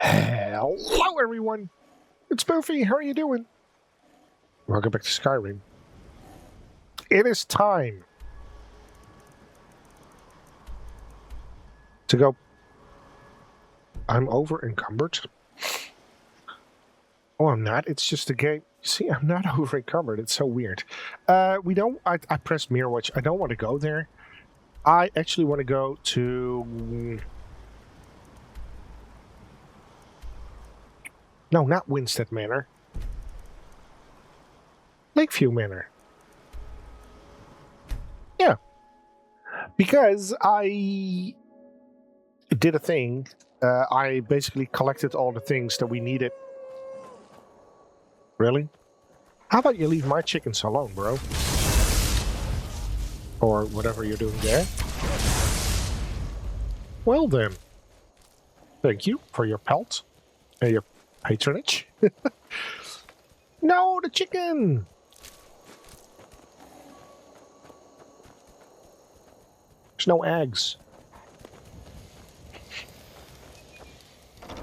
Hello, everyone. It's Boofy. How are you doing? Welcome back to Skyrim. It is time to go. I'm over encumbered. Oh, I'm not. It's just a game. See, I'm not over encumbered. It's so weird. We don't. I pressed Mirror Watch. I don't want to go there. I actually want to go to. No, not Winstead Manor. Lakeview Manor. Yeah. Because I did a thing. I basically collected all the things that we needed. Really? How about you leave my chickens alone, bro? Or whatever you're doing there. Well then. Thank you for your pelt. And your patronage. No, the chicken! There's no eggs.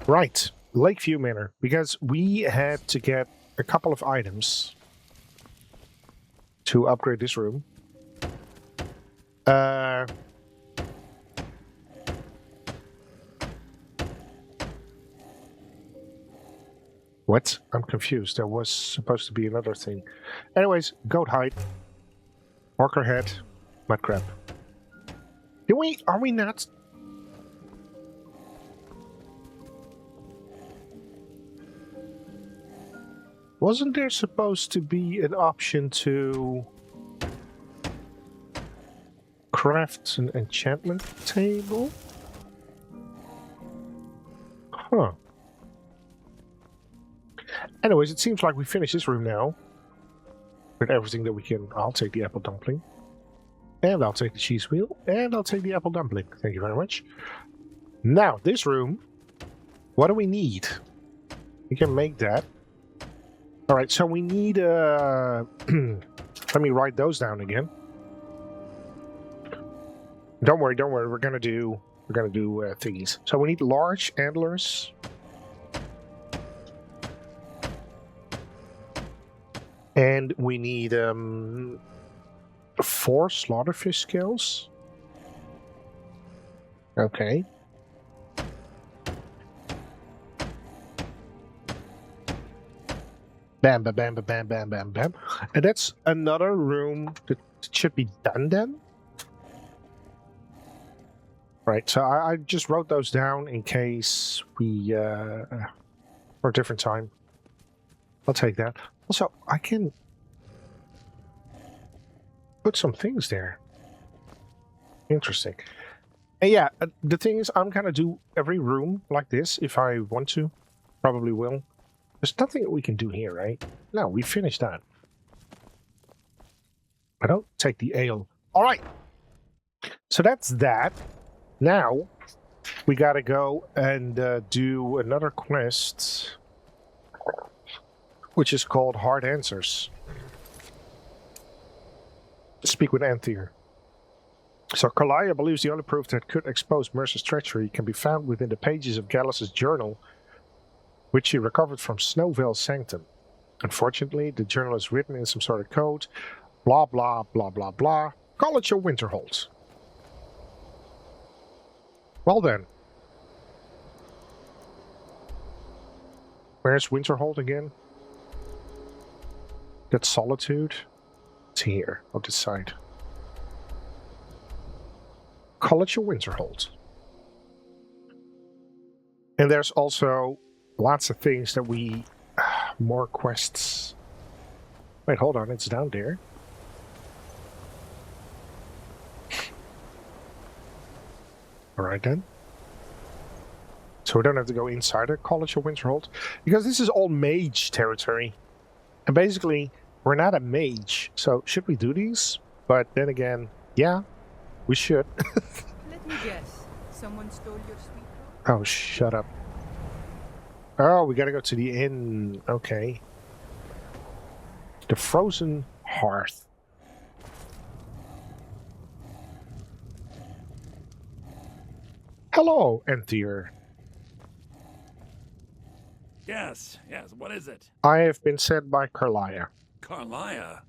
Right. Lakeview Manor. Because we had to get a couple of items to upgrade this room. What? I'm confused. There was supposed to be another thing. Anyways, goat hide, orca head, mud crab. Are we not? Wasn't there supposed to be an option to craft an enchantment table? Huh. Anyways, it seems like we finished this room now. With everything that we can. I'll take the apple dumpling. And I'll take the cheese wheel. And I'll take the apple dumpling. Thank you very much. Now, this room. What do we need? We can make that. Alright, so we need... let me write those down again. Don't worry. We're gonna do thingies. So we need large antlers. And we need 4 slaughterfish scales. Okay. Bam, bam, bam, bam, bam, bam, bam. And that's another room that should be done then. Right, so I just wrote those down in case we, for a different time. I'll take that. Also, I can put some things there. Interesting. And yeah, the thing is, I'm gonna do every room like this if I want to. Probably will. There's nothing that we can do here, right? No, we finished that. I don't take the ale. All right. So that's that. Now, we gotta go and do another quest, which is called Hard Answers. Speak with Anthea. So Kalia believes the only proof that could expose Mercer's treachery can be found within the pages of Gallus's journal, which she recovered from Snowvale Sanctum. Unfortunately, the journal is written in some sort of code. Blah, blah, blah, blah, blah. Call it your Winterhold. Well then. Where's Winterhold again? That's Solitude. It's here, on this side. College of Winterhold. And there's also lots of things that we... more quests. Wait, hold on, it's down there. Alright then. So we don't have to go inside the College of Winterhold. Because this is all mage territory. And basically, we're not a mage. So should we do these? But then again, yeah, we should. Let me guess. Someone stole your sweet roll? Oh, shut up. Oh, we gotta go to the inn. Okay. The Frozen Hearth. Hello, Anthea. Yes, what is it? I have been sent by Carlia. Carlia?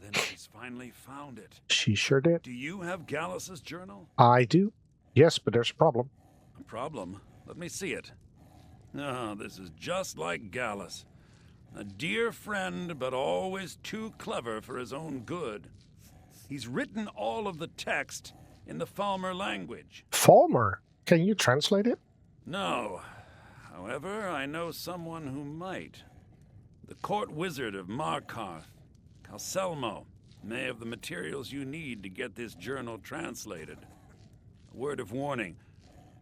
Then she's finally found it. She sure did. Do you have Gallus's journal? I do. Yes, but there's a problem. A problem? Let me see it. Oh, this is just like Gallus. A dear friend, but always too clever for his own good. He's written all of the text in the Falmer language. Falmer? Can you translate it? No. However, I know someone who might. The court wizard of Markarth, Calselmo, may have the materials you need to get this journal translated. A word of warning.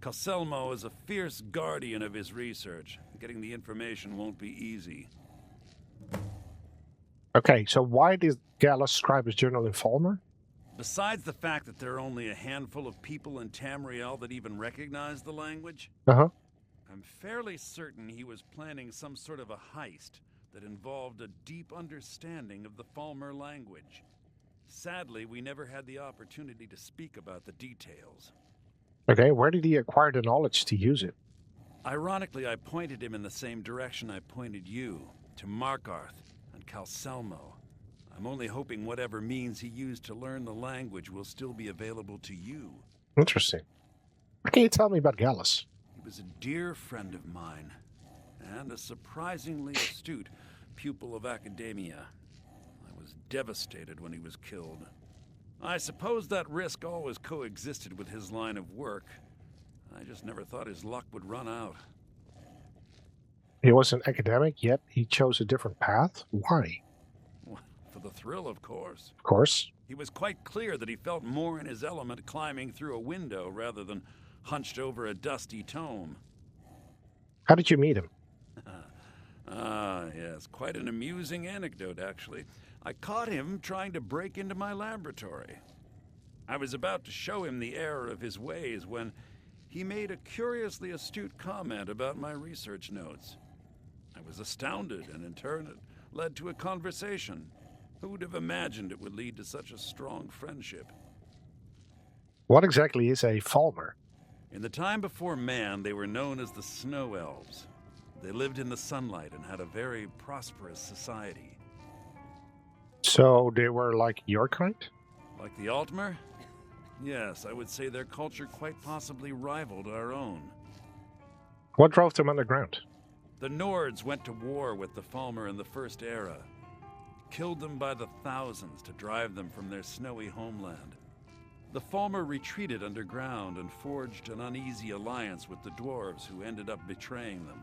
Calselmo is a fierce guardian of his research. Getting the information won't be easy. Okay, so why did Gallus scribe his journal in Falmer? Besides the fact that there are only a handful of people in Tamriel that even recognize the language, Uh-huh. I'm fairly certain he was planning some sort of a heist that involved a deep understanding of the Falmer language. Sadly, we never had the opportunity to speak about the details. Okay, where did he acquire the knowledge to use it? Ironically, I pointed him in the same direction I pointed you, to Markarth and Calselmo. I'm only hoping whatever means he used to learn the language will still be available to you. Interesting. What can you tell me about Gallus? He was a dear friend of mine, and a surprisingly astute pupil of academia. I was devastated when he was killed. I suppose that risk always coexisted with his line of work. I just never thought his luck would run out. He was an academic, yet he chose a different path? Why? For the thrill, of course. Of course. He was quite clear that he felt more in his element climbing through a window rather than hunched over a dusty tome. How did you meet him? Yes, quite an amusing anecdote, actually. I caught him trying to break into my laboratory. I was about to show him the error of his ways when he made a curiously astute comment about my research notes. I was astounded, and in turn it led to a conversation. Who would have imagined it would lead to such a strong friendship? What exactly is a Falmer? In the time before man, they were known as the Snow Elves. They lived in the sunlight and had a very prosperous society. So they were like your kind? Like the Altmer? Yes, I would say their culture quite possibly rivaled our own. What drove them underground? The Nords went to war with the Falmer in the First Era. Killed them by the thousands to drive them from their snowy homeland. The Falmer retreated underground and forged an uneasy alliance with the dwarves who ended up betraying them.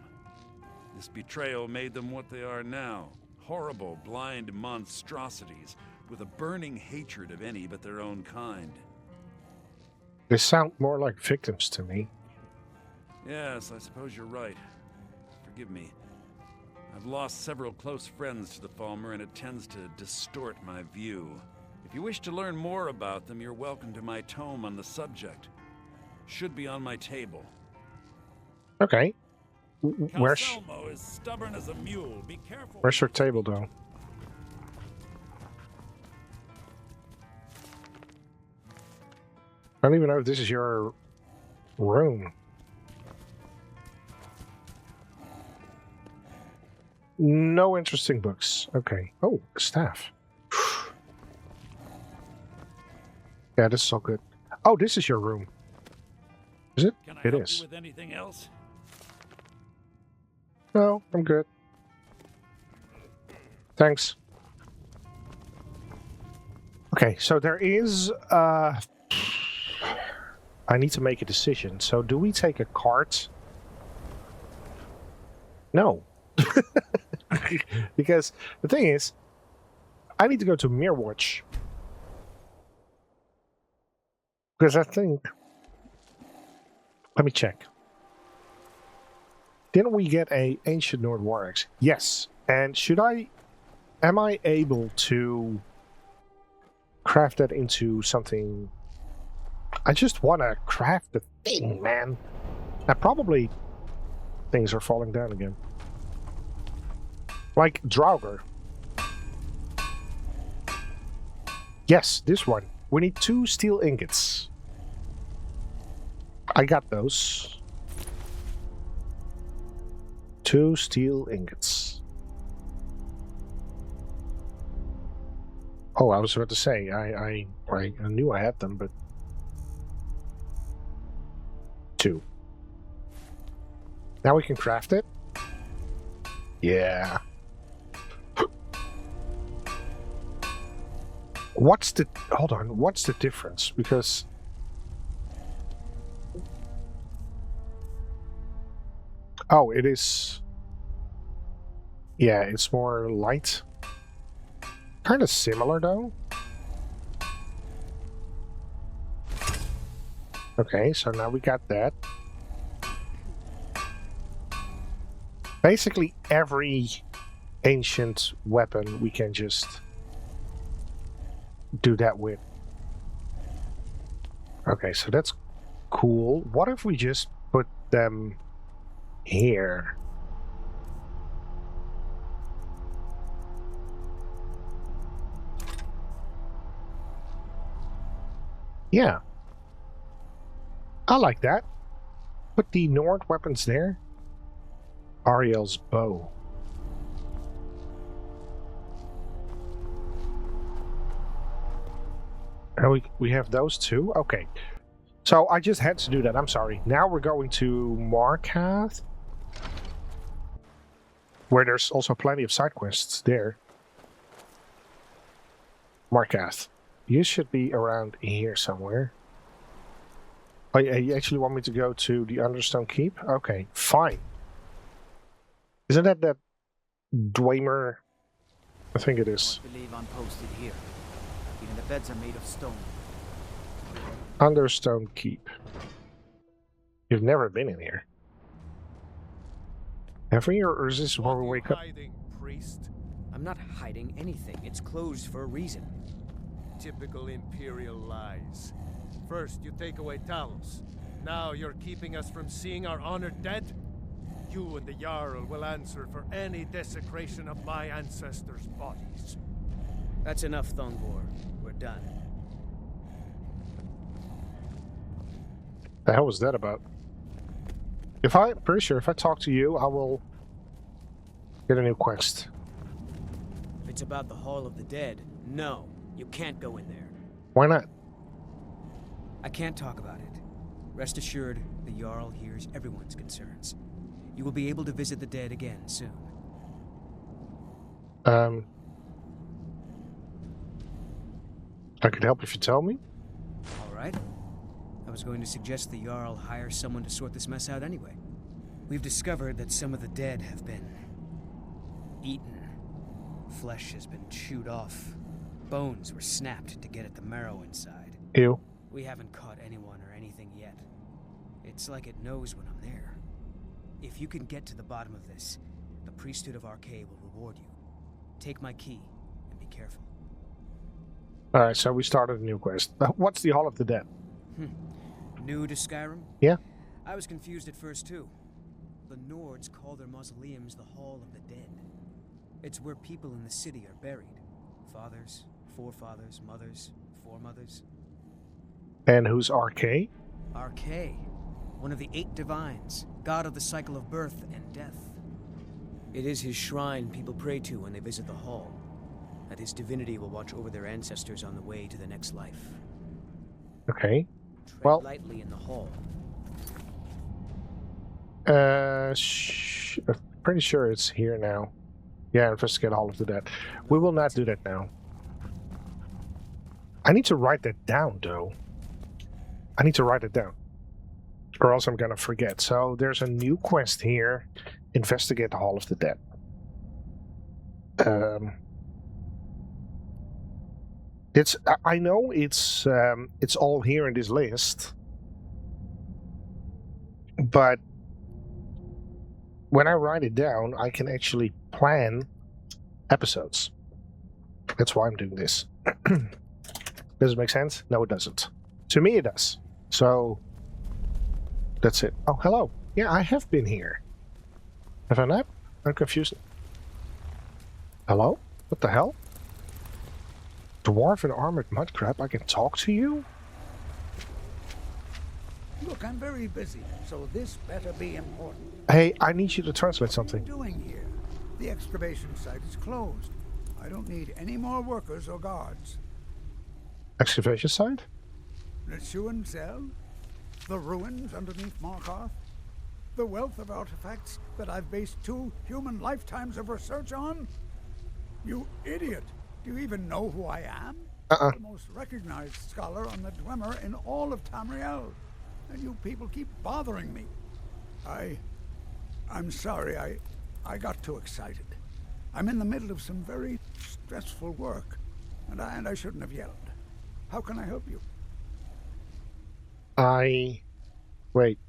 This betrayal made them what they are now, horrible, blind monstrosities with a burning hatred of any but their own kind. They sound more like victims to me. Yes, I suppose you're right. Forgive me. I've lost several close friends to the Falmer, and it tends to distort my view. If you wish to learn more about them, you're welcome to my tome on the subject. Should be on my table. Okay. Calselmo is stubborn as a mule. Be careful. Where's your table, though? I don't even know if this is your room. No interesting books. Okay. Oh, staff. Yeah, this is all good. Oh, this is your room. Is it? Can I It help is. you with anything else? No, I'm good. Thanks. Okay, so there is... I need to make a decision. So do we take a cart? No. Because the thing is, I need to go to Mirwatch. Because I think... Let me check. Didn't we get a Ancient Nord War Axe? Yes. And am I able to craft that into something? I just want to craft the thing, man. And probably things are falling down again. Like Draugr. Yes, this one. We need 2 steel ingots. I got those. 2 steel ingots. Oh, I was about to say, I knew I had them, but 2. Now we can craft it. Yeah. Hold on, what's the difference? Because oh, it is. Yeah, it's more light. Kind of similar though. Okay, so now we got that. Basically, every ancient weapon we can just do that with. Okay, so that's cool. What if we just put them here? Yeah. I like that. Put the Nord weapons there. Ariel's bow. And we have those two? Okay. So I just had to do that. I'm sorry. Now we're going to Markath, where there's also plenty of side quests there. Markath. You should be around here somewhere. Oh, yeah, you actually want me to go to the Understone Keep? Okay, fine. Isn't that Dwemer? I think it is. I believe I'm posted here. Even the beds are made of stone. Understone Keep. You've never been in here. Have we, or is this where we wake up? Hiding, priest. I'm not hiding anything. It's closed for a reason. Typical Imperial lies. First, you take away Talos. Now you're keeping us from seeing our honored dead? You and the Jarl will answer for any desecration of my ancestors' bodies. That's enough, Thongor. We're done. The hell was that about? Pretty sure if I talk to you, I will get a new quest. If it's about the Hall of the Dead, no. You can't go in there. Why not? I can't talk about it. Rest assured, the Jarl hears everyone's concerns. You will be able to visit the dead again soon. I could help if you tell me. All right. I was going to suggest the Jarl hire someone to sort this mess out anyway. We've discovered that some of the dead have been eaten. Flesh has been chewed off. Bones were snapped to get at the marrow inside. Ew. We haven't caught anyone or anything yet. It's like it knows when I'm there. If you can get to the bottom of this, the priesthood of Arcade will reward you. Take my key and be careful. Alright, so we started a new quest. What's the Hall of the Dead? New to Skyrim? Yeah. I was confused at first too. The Nords call their mausoleums the Hall of the Dead. It's where people in the city are buried. Fathers, forefathers, mothers, foremothers. And who's RK? Arcade, one of the 8 divines, god of the cycle of birth and death. It is his shrine people pray to when they visit the hall, that his divinity will watch over their ancestors on the way to the next life. Okay. Tread Well, lightly in the hall. I'm pretty sure it's here now. Yeah, investigate Hall of the Dead. We will not do that now. I need to write that down, though. I need to write it down, or else I'm gonna forget. So there's a new quest here. Investigate the Hall of the Dead. I know it's all here in this list, but when I write it down, I can actually plan episodes. That's why I'm doing this. Does it make sense? No, it doesn't. To me, it does. So that's it. Oh, hello. Yeah, I have been here. Have I not? I'm confused. Hello? What the hell? Dwarf and armored mudcrab, I can talk to you? Look, I'm very busy, so this better be important. Hey, I need you to translate What are something. you doing here? The excavation site is closed. I don't need any more workers or guards. Excavation site? The Shuan Cell? The ruins underneath Markarth? The wealth of artifacts that I've based 2 human lifetimes of research on? You idiot! Do you even know who I am? The most recognized scholar on the Dwemer in all of Tamriel. And you people keep bothering me. I'm sorry, I got too excited. I'm in the middle of some very stressful work, and I shouldn't have yelled. How can I help you? Wait.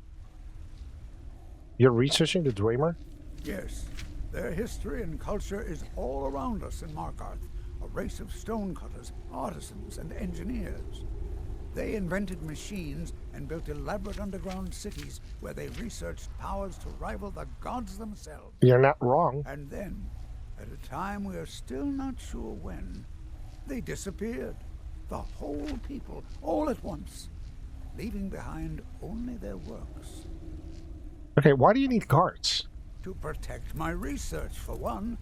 You're researching the Dwemer? Yes. Their history and culture is all around us in Markarth. A race of stonecutters, artisans, and engineers. They invented machines and built elaborate underground cities where they researched powers to rival the gods themselves. You're not wrong. And then, at a time we are still not sure when, they disappeared. The whole people, all at once, leaving behind only their works. Okay, why do you need guards? To protect my research, for one.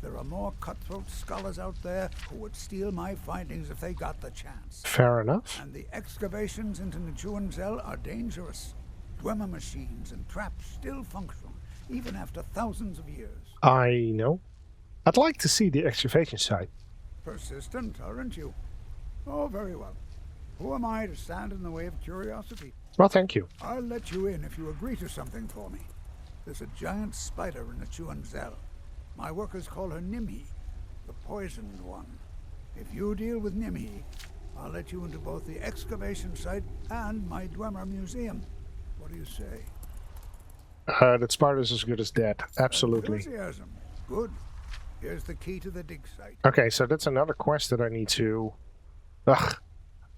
There are more cutthroat scholars out there who would steal my findings if they got the chance. Fair enough. And the excavations into Nichuanzel are dangerous. Dwemer machines and traps still function, even after thousands of years. I know. I'd like to see the excavation site. Persistent, aren't you? Oh, very well. Who am I to stand in the way of curiosity? Well, thank you. I'll let you in if you agree to something for me. There's a giant spider in Nichuanzel. My workers call her Nimhi, the poisoned one. If you deal with Nimhi, I'll let you into both the excavation site and my Dwemer museum. What do you say? That spider's as good as dead. Absolutely. Enthusiasm. Good. Here's the key to the dig site. Okay, so that's another quest that I need to... Ugh.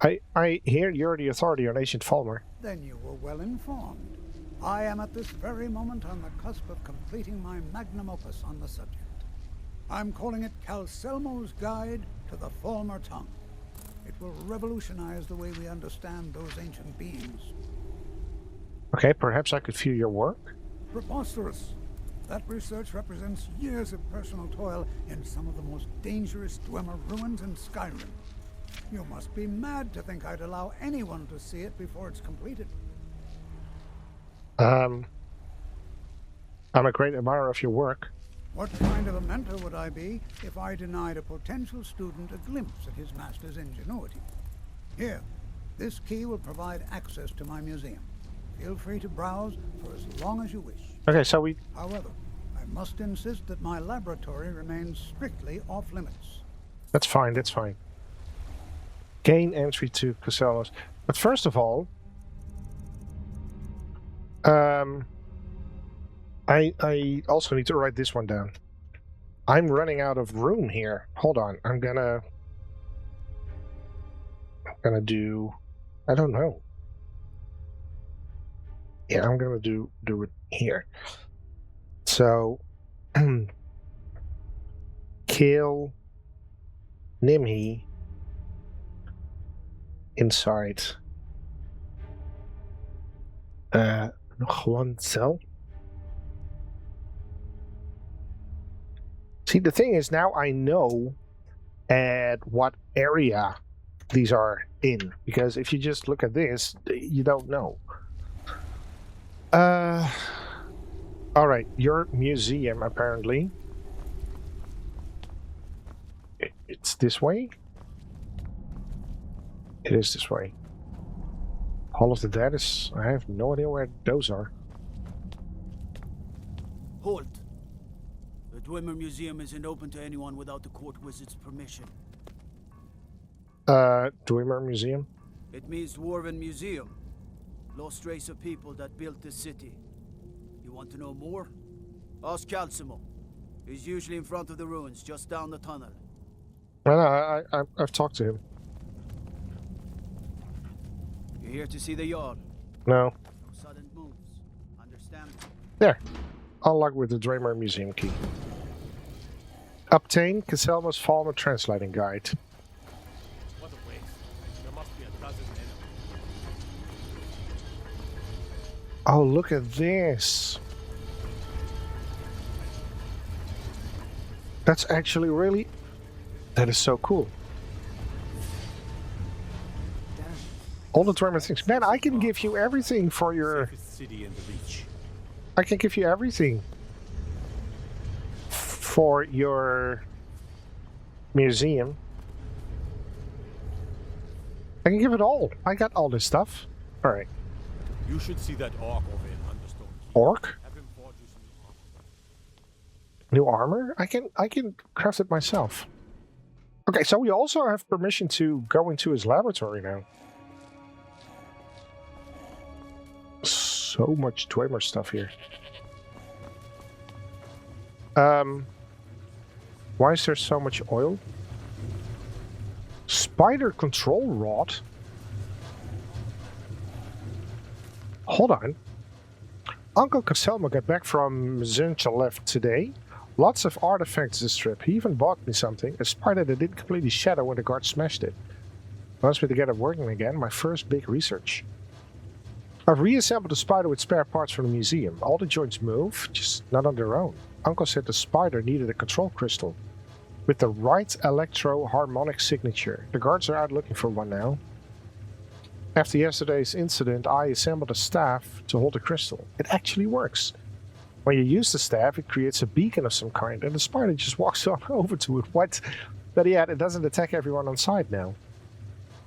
I hear you're the authority on Ancient Falmer. Then you were well informed. I am at this very moment on the cusp of completing my magnum opus on the subject. I'm calling it Calselmo's Guide to the Falmer Tongue. It will revolutionize the way we understand those ancient beings. Okay, perhaps I could view your work? Preposterous. That research represents years of personal toil in some of the most dangerous Dwemer ruins in Skyrim. You must be mad to think I'd allow anyone to see it before it's completed. I'm a great admirer of your work. What kind of a mentor would I be if I denied a potential student a glimpse at his master's ingenuity? Here, this key will provide access to my museum. Feel free to browse for as long as you wish. Okay, so we... However, I must insist that my laboratory remains strictly off limits. That's fine, that's fine. Gain entry to Casellas. But first of all... I also need to write this one down. I'm running out of room here. Hold on, I'm gonna do... I don't know. Yeah, I'm gonna do it here. So... kill... Nimhi... inside... nog one cell. See, the thing is, now I know at what area these are in. Because if you just look at this, you don't know. Alright, your museum, apparently. It's this way? It is this way. Hall of the Dead is... I have no idea where those are. Halt! The Dwemer Museum isn't open to anyone without the court wizard's permission. Dwemer Museum? It means Dwarven Museum. Lost race of people that built this city. You want to know more? Ask Calcimo. He's usually in front of the ruins, just down the tunnel. No, I've talked to him. You're here to see the Jarl. No. No sudden moves. Understand? There. Unlock with the Dwemer Museum key. Obtain Caselma's Falmer Translating Guide. What a waste. There must be a dozen enemies. Oh, look at this. That's actually really... That is so cool. All the Dragonborn things. Man, I can give you everything for your... City in the reach. I can give you everything. For your... museum. I can give it all. I got all this stuff. Alright. You should see that orc over in Understone Keep. Orc? Have him forge you some new armor. New armor? I can craft it myself. Okay, so we also have permission to go into his laboratory now. So much Dwemer stuff here. Why is there so much oil? Spider control rod? Hold on. Uncle Caselmo got back from Zunchalev today. Lots of artifacts this trip. He even bought me something. A spider that didn't completely shatter when the guard smashed it. Wants me to get it working again. My first big research. I've reassembled the spider with spare parts from the museum. All the joints move, just not on their own. Uncle said the spider needed a control crystal with the right electro-harmonic signature. The guards are out looking for one now. After yesterday's incident, I assembled a staff to hold the crystal. It actually works. When you use the staff, it creates a beacon of some kind, and the spider just walks on over to it. What? But yeah, it doesn't attack everyone on sight now.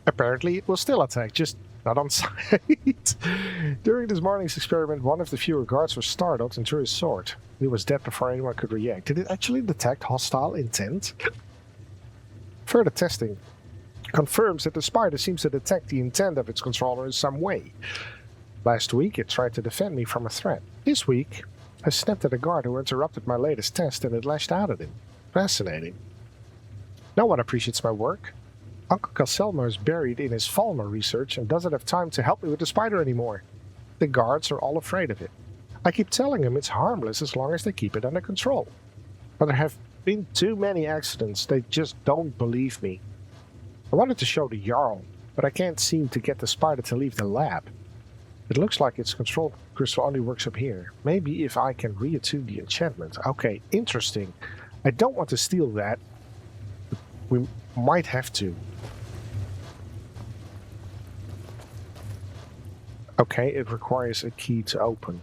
Apparently, it will still attack, just not on sight. During this morning's experiment, one of the fewer guards was startled and drew his sword. He was dead before anyone could react. Did it actually detect hostile intent? Further testing confirms that the spider seems to detect the intent of its controller in some way. Last week, it tried to defend me from a threat. This week, I snapped at a guard who interrupted my latest test and it lashed out at him. Fascinating. No one appreciates my work. Uncle Caselmo is buried in his Falmer research and doesn't have time to help me with the spider anymore. The guards are all afraid of it. I keep telling them it's harmless as long as they keep it under control. But there have been too many accidents, they just don't believe me. I wanted to show the Jarl, but I can't seem to get the spider to leave the lab. It looks like its control crystal only works up here. Maybe if I can reattune the enchantment. Okay, interesting. I don't want to steal that. We might have to. Okay, it requires a key to open.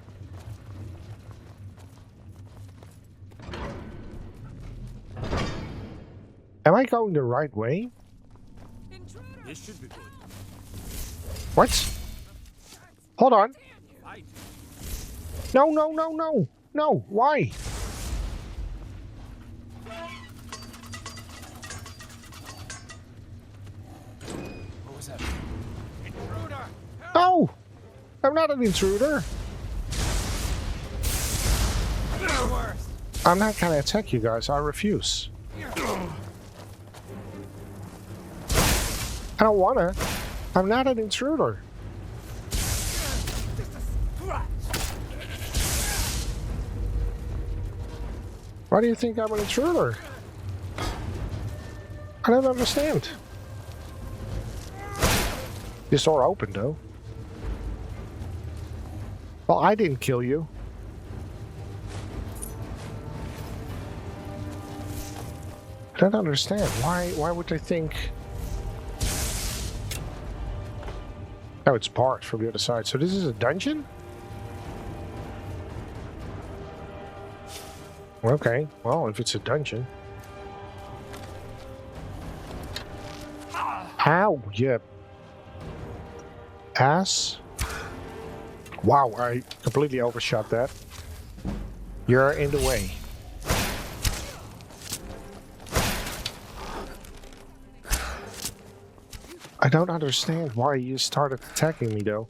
Am I going the right way? This should be good. What? Hold on. No, no, no, no. No, why? What was that? No! I'm not an intruder. I'm not gonna attack you guys, I refuse. I don't wanna. I'm not an intruder. Why do you think I'm an intruder? I don't understand. This door opened though. Well, I didn't kill you. I don't understand. Why would they think... Oh, it's barred from the other side. So this is a dungeon? Okay, well, if it's a dungeon... Ow, yeah. Ass. Wow, I completely overshot that. You're in the way. I don't understand why you started attacking me, though.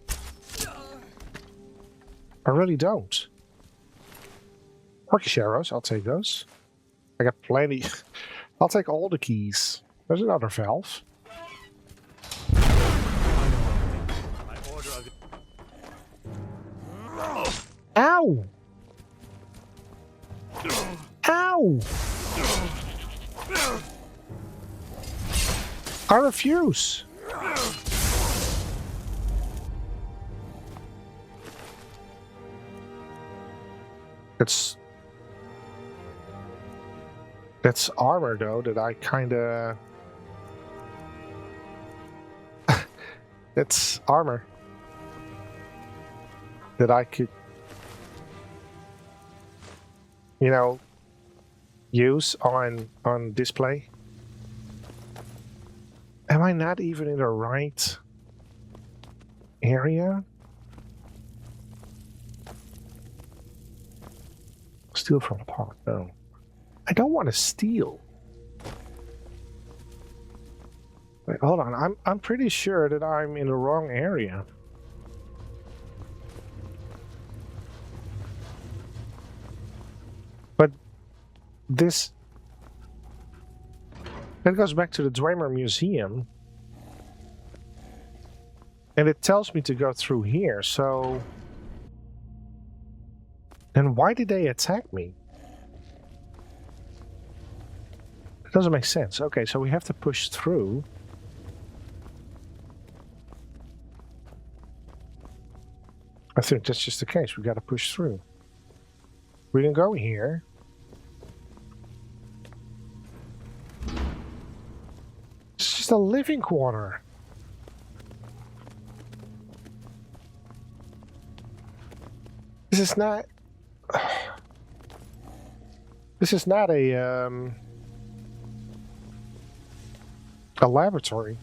I really don't. Orcish arrows, I'll take those. I got plenty. I'll take all the keys. There's another valve. Ow! Ow! I refuse. That's armor though that I kinda that's armor that I could, you know, use on display. Am I not even in the right area? Steal from the pot, no. I don't want to steal. Wait, hold on. I'm pretty sure that I'm in the wrong area. But this... That goes back to the Dwemer Museum. And it tells me to go through here, so... Then why did they attack me? It doesn't make sense. Okay, so we have to push through. I think that's just the case. We got to push through. We can go here. It's just a living quarter. This is not... This is not a laboratory.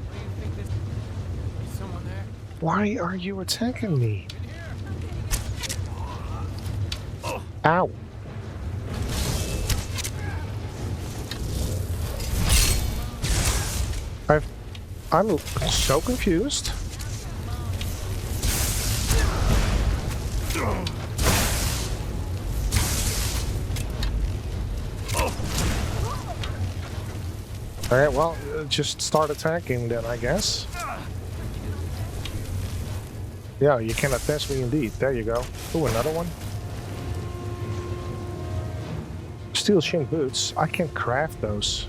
What do you think this is? Someone there? Why are you attacking me? Ow. I'm so confused. Alright, well, just start attacking then, I guess. Yeah, you cannot test me indeed. There you go. Ooh, another one. Steel shin boots. I can craft those.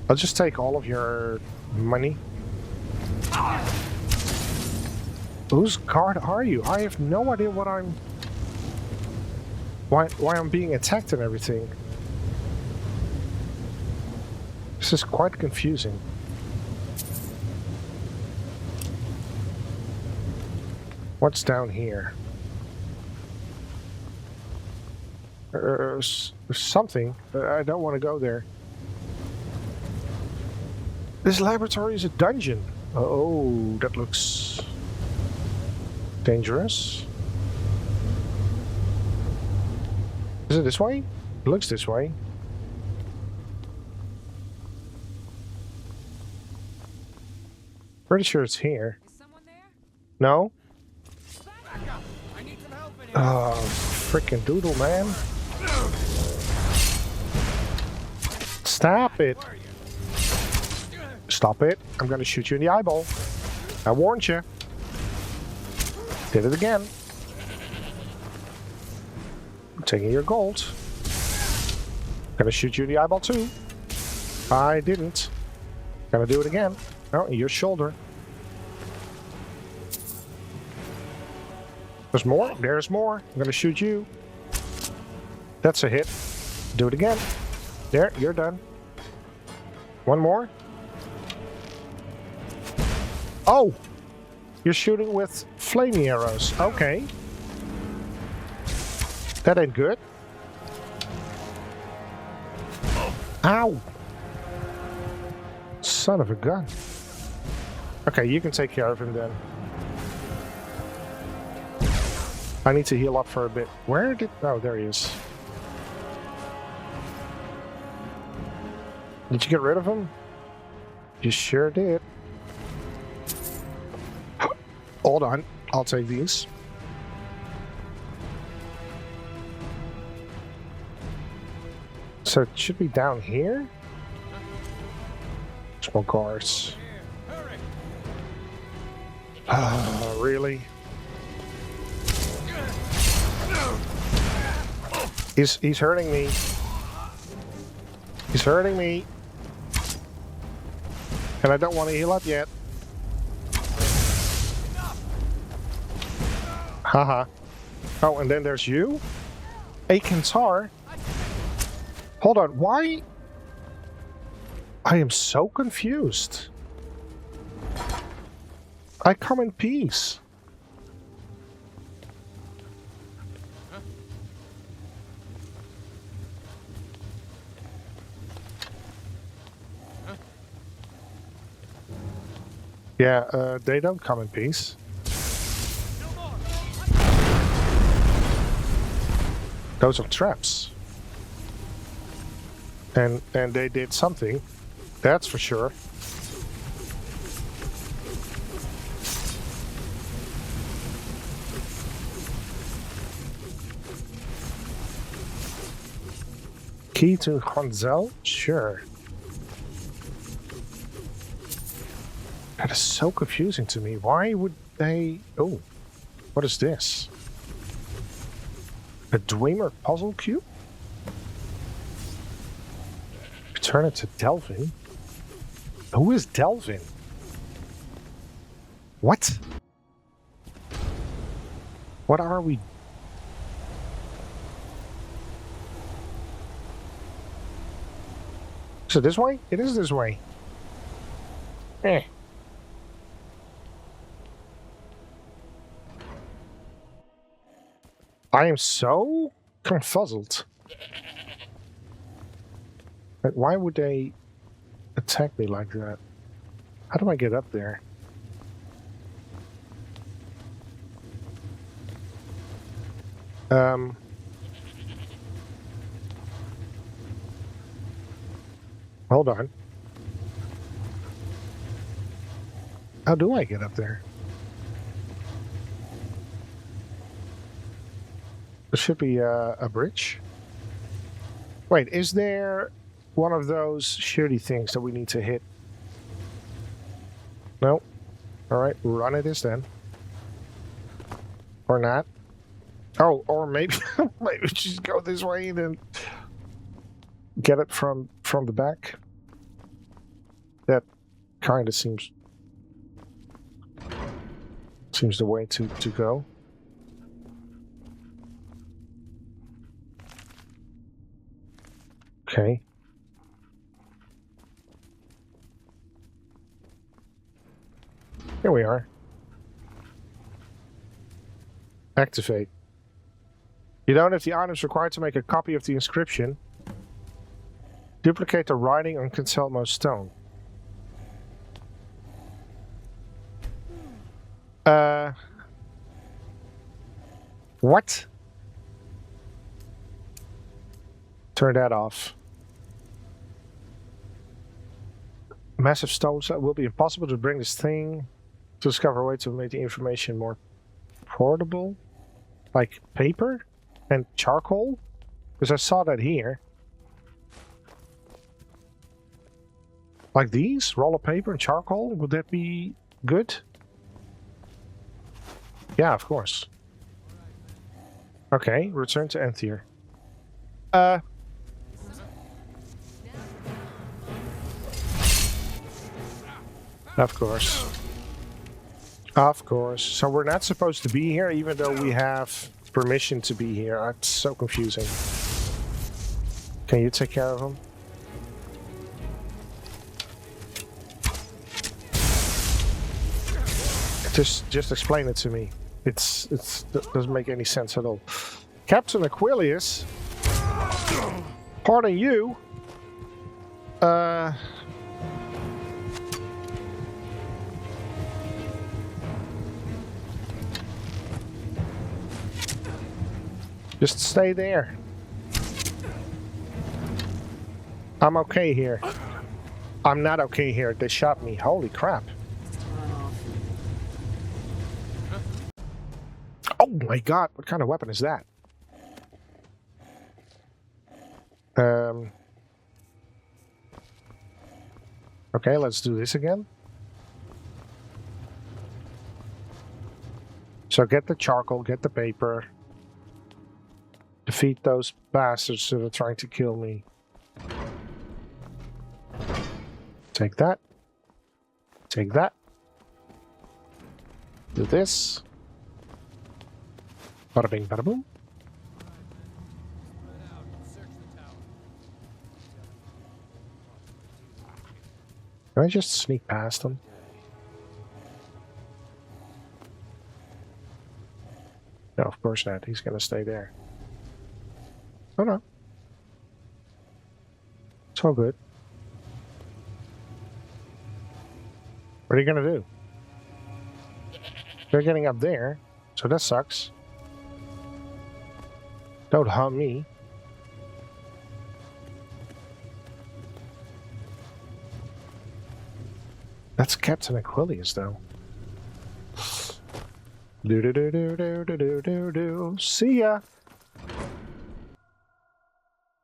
I'll just take all of your money. Whose guard are you? I have no idea what I'm... Why I'm being attacked and everything. This is quite confusing. What's down here? There's something. I don't want to go there. This laboratory is a dungeon. Oh, that looks dangerous. Is it this way? It looks this way. Pretty sure it's here. Is someone there? No? Back up! I need some help in here. Oh, freaking doodle, man. Stop it. Stop it. I'm gonna shoot you in the eyeball. I warned you. Did it again. I'm taking your gold. Gonna shoot you in the eyeball too. I didn't. Gonna do it again. Oh, your shoulder. There's more. There's more. I'm gonna shoot you. That's a hit. Do it again. There, you're done. One more. Oh! You're shooting with flaming arrows. Okay. That ain't good. Ow! Son of a gun. Okay, you can take care of him then. I need to heal up for a bit. Where did... Oh, there he is. Did you get rid of him? You sure did. Hold on. I'll take these. So it should be down here? Small cars. Really? He's hurting me. He's hurting me. And I don't want to heal up yet. Haha. Oh, and then there's you? A Kantar? Hold on, why? I am so confused. I come in peace. Yeah, they don't come in peace. Those are traps. And they did something. That's for sure. Key to Hanzel? Sure. That is so confusing to me. Why would they... Oh, what is this? A Dwemer puzzle cube? Return it to Delvin? Who is Delvin? What? What are we... Is it this way? It is this way. Eh. I am so confuzzled. Like, why would they attack me like that? How do I get up there? Hold on. How do I get up there? There should be a bridge. Wait, is there one of those shooty things that we need to hit? No. Alright, run it is then. Or not. Oh, or maybe maybe just go this way and then get it from the back. That kind of seems the way to go. Okay. Here we are. Activate. You don't have the items required to make a copy of the inscription. Duplicate the writing on Cancelmo's stone. What? Turn that off. Massive stones. It will be impossible to bring this thing to discover a way to make the information more portable. Like paper and charcoal? Because I saw that here. Like these? Roll of paper and charcoal? Would that be good? Yeah, of course. Okay, return to Anthier. Of course. Of course. So we're not supposed to be here, even though we have permission to be here. It's so confusing. Can you take care of him? Just explain it to me. It doesn't make any sense at all. Captain Aquilius, pardon you. Just stay there. I'm okay here. I'm not okay here. They shot me. Holy crap. Oh my god, what kind of weapon is that? Okay, let's do this again. So get the charcoal, get the paper. Defeat those bastards that are trying to kill me. Take that. Take that. Do this. Bada bing, bada boom. Can I just sneak past them? No, of course not. He's gonna stay there. Oh no. It's all good. What are you gonna do? They're getting up there, so that sucks. Don't harm me. That's Captain Aquilius, though. Do do do do do do do do do. See ya.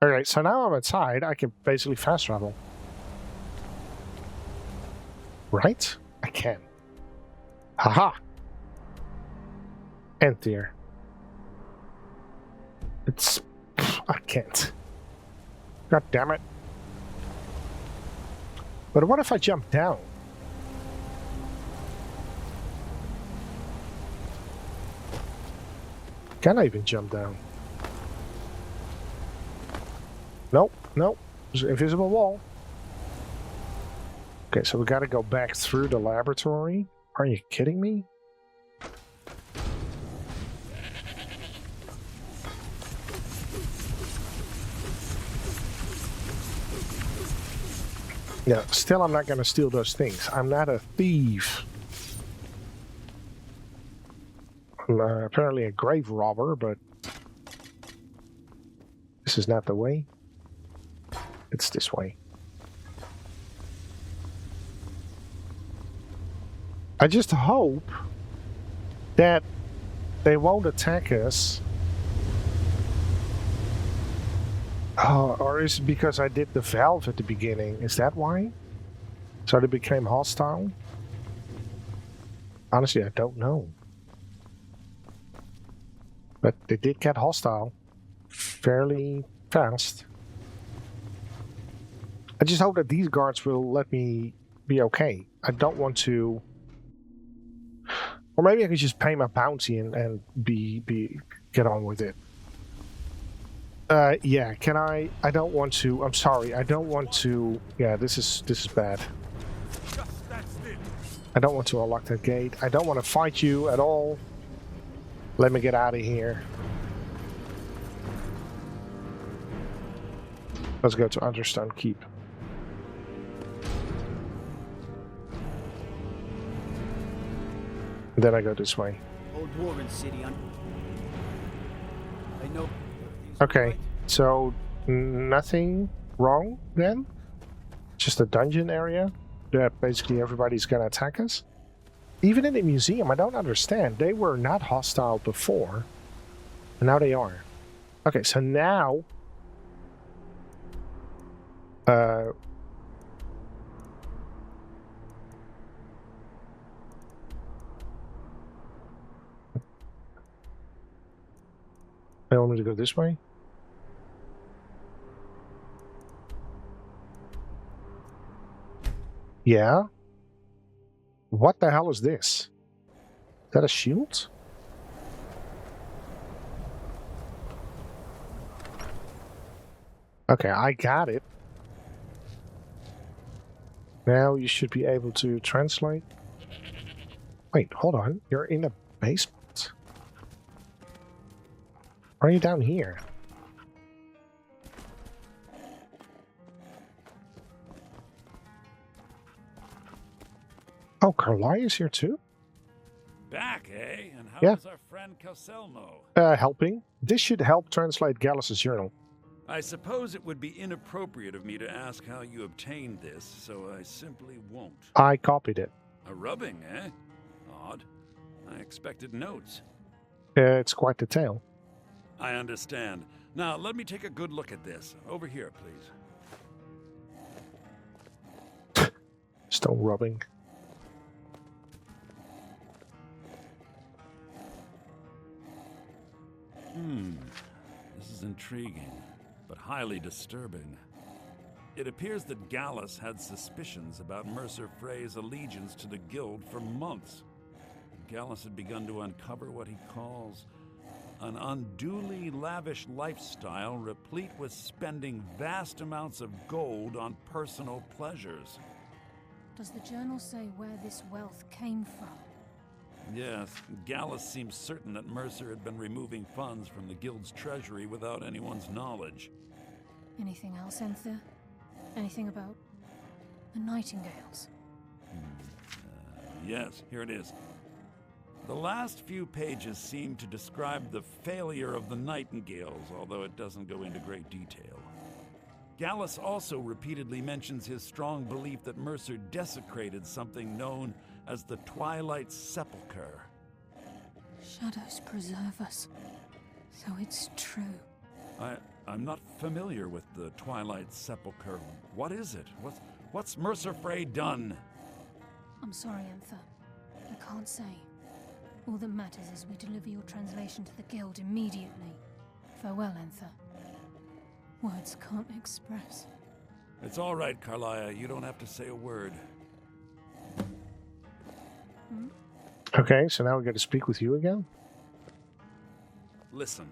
Alright, so now I'm outside. I can basically fast travel. Right? I can. Haha! And there. It's... I can't. God damn it. But what if I jump down? Can I even jump down? Nope, nope. There's an invisible wall. Okay, so we gotta go back through the laboratory. Are you kidding me? Yeah, still I'm not gonna steal those things. I'm not a thief. I'm apparently a grave robber, but this is not the way. It's this way. I just hope that they won't attack us. Or is it because I did the valve at the beginning? Is that why? So they became hostile? Honestly, I don't know. But they did get hostile fairly fast. I just hope that these guards will let me be okay. I don't want to... Or maybe I could just pay my bounty and get on with it. Yeah, can I don't want to... I'm sorry, I don't want to... Yeah, this is bad. I don't want to unlock that gate. I don't want to fight you at all. Let me get out of here. Let's go to Understone Keep. Then I go this way. Old Dwarven city, I know. Okay, so nothing wrong then? Just a dungeon area that basically everybody's gonna attack us? Even in the museum, I don't understand. They were not hostile before, and now they are. Okay, so now... I want me to go this way? Yeah? What the hell is this? Is that a shield? Okay, I got it. Now you should be able to translate. Wait, hold on. You're in a basement? Why are you down here? Oh, Carly is here too? Back, eh? And how Yeah. is our friend Calselmo? Helping. This should help translate Gallus's journal. I suppose it would be inappropriate of me to ask how you obtained this, so I simply won't. I copied it. A rubbing, eh? Odd. I expected notes. It's quite the tale. I understand. Now, let me take a good look at this. Over here, please. Stone rubbing. This is intriguing, but highly disturbing. It appears that Gallus had suspicions about Mercer Frey's allegiance to the guild for months. Gallus had begun to uncover what he calls an unduly lavish lifestyle replete with spending vast amounts of gold on personal pleasures. Does the journal say where this wealth came from? Yes, Gallus seems certain that Mercer had been removing funds from the guild's treasury without anyone's knowledge. Anything else, Enther? Anything about the Nightingales? Yes, here it is. The last few pages seem to describe the failure of the Nightingales, although it doesn't go into great detail. Gallus also repeatedly mentions his strong belief that Mercer desecrated something known as the Twilight Sepulchre. Shadows preserve us. So it's true. I'm not familiar with the Twilight Sepulchre. What is it? What's Mercer Frey done? I'm sorry, Enther. I can't say. All that matters is we deliver your translation to the guild immediately. Farewell, Enther. Words can't express. It's all right, Carlia. You don't have to say a word. Okay, so now we got to speak with you again? Listen,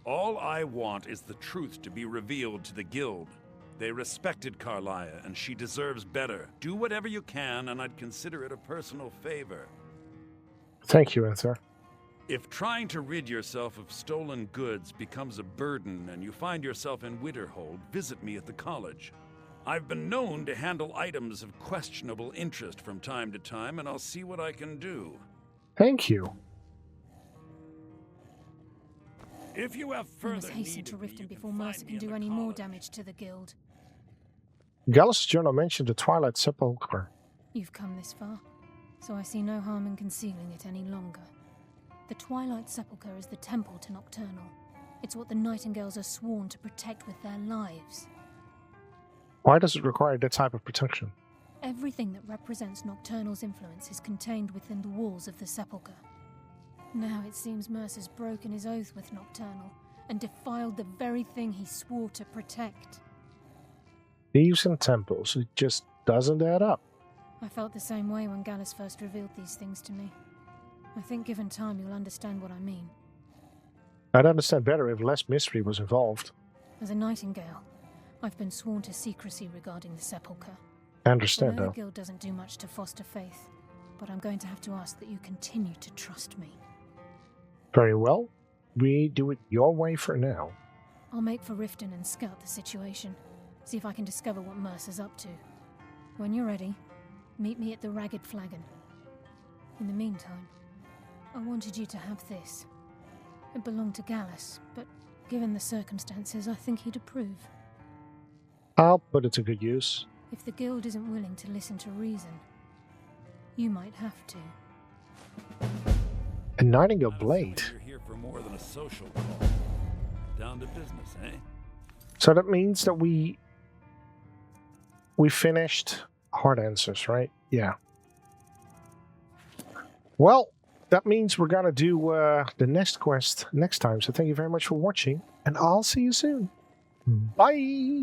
all I want is the truth to be revealed to the guild. They respected Carlia, and she deserves better. Do whatever you can, and I'd consider it a personal favor. Thank you, Enther. If trying to rid yourself of stolen goods becomes a burden and you find yourself in Winterhold, visit me at the college. I've been known to handle items of questionable interest from time to time, and I'll see what I can do. Thank you. If you have We must further hasten need to of me, Riften you before can Mercer find can me in do the any more college. damage to the guild. Gallus' journal mentioned the Twilight Sepulchre. You've come this far, so I see no harm in concealing it any longer. The Twilight Sepulchre is the temple to Nocturnal. It's what the Nightingales are sworn to protect with their lives. Why does it require that type of protection? Everything that represents Nocturnal's influence is contained within the walls of the Sepulchre. Now it seems Mercer's broken his oath with Nocturnal and defiled the very thing he swore to protect. Thieves and temples, it just doesn't add up. I felt the same way when Gallus first revealed these things to me. I think given time you'll understand what I mean. I'd understand better if less mystery was involved. As a Nightingale, I've been sworn to secrecy regarding the Sepulchre. I I understand, know the though. guild doesn't do much to foster faith, but I'm going to have to ask that you continue to trust me. Very well. We do it your way for now. I'll make for Riften and scout the situation, see if I can discover what Mercer's up to. When you're ready, meet me at the Ragged Flagon. In the meantime, I wanted you to have this. It belonged to Gallus, but given the circumstances, I think he'd approve. I'll put it to good use. If the guild isn't willing to listen to reason, you might have to. A Nightingale I'm blade. assuming you're here for more than a social call. Down to business, eh? So that means that we finished hard answers, right? Yeah. Well, that means we're gonna do the next quest next time. So thank you very much for watching, and I'll see you soon. Bye!